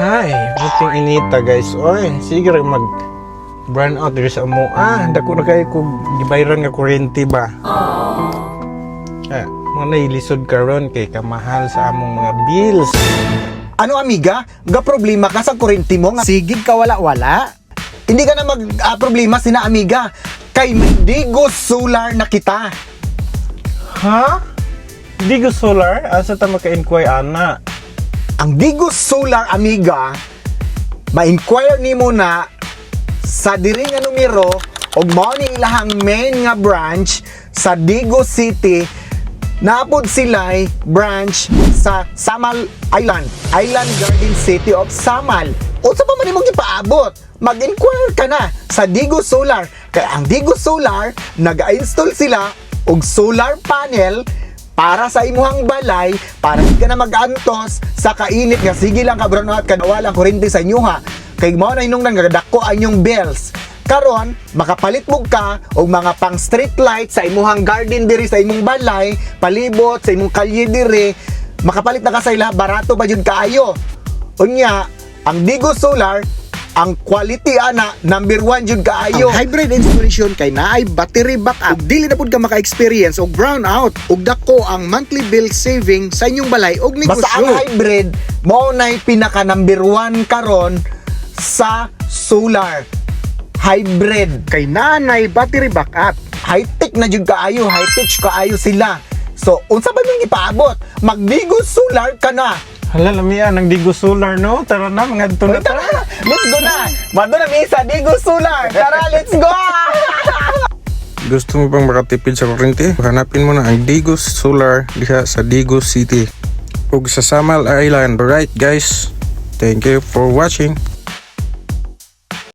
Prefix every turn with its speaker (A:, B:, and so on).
A: Hi, buting inita guys. Oy, sige rin mag burn out diri sa amo. Dako na kayo kung gibayran nga kuryente ba. Mga nailisod karon kay kamahal sa among mga bills.
B: Ano amiga? Ga problema ka sa kurente mo nga sigig ka wala-wala? Hindi ka na problema sina amiga. Kay Mendigo Solar na kita.
A: Ha? Digo Solar? Asa ta maka-inquire ana?
B: Ang Digo Solar amiga, ma-inquire nimo na sa diri nga numero og mao ni ilahang main nga branch sa Digo City. Naapod sila'y branch sa Samal Island Garden City of Samal. Unsa pa man imong gipaabot? Mag-inquire ka na sa Digo Solar. Kaya ang Digo Solar, nag-install sila og solar panel para sa imuhang balay, para di ka na mag-antos sa kainit nga sige lang ka brownout ka nawala ang kuryente sa inyuha. Kay mao na inong nagadako ang inyong bills. Karon, makapalit mo ka og mga pang street light sa imuhang garden diri sa imong balay, palibot sa imong kalye diri, makapalit na ka sa ila, barato ba jud kaayo. Unya, ang Digo Solar, ang quality ana number 1 jud kaayo. Ang hybrid installation kay naay battery backup. Ug dili na pud ka maka-experience og brownout ug dako ang monthly bill saving sa inyong balay og negosyo. Basta ang hybrid mao nay pinaka number 1 karon sa solar. Hybrid kay nanay battery backup. High-tech na jud kaayo, high-tech kaayo sila. So, unsa ba nang ipaabot? Mag-Digo Solar ka na.
A: Hala, lamiya ng Digo Solar, no? Tara na, mga ito na
B: Tara, let's go na. Mado na mi sa Digo Solar. Tara, let's go.
A: Gusto mo bang makatipid sa kuryente? Hanapin mo na ang Digo Solar diha sa Digo City ug sa Samal Island. Alright guys, thank you for watching.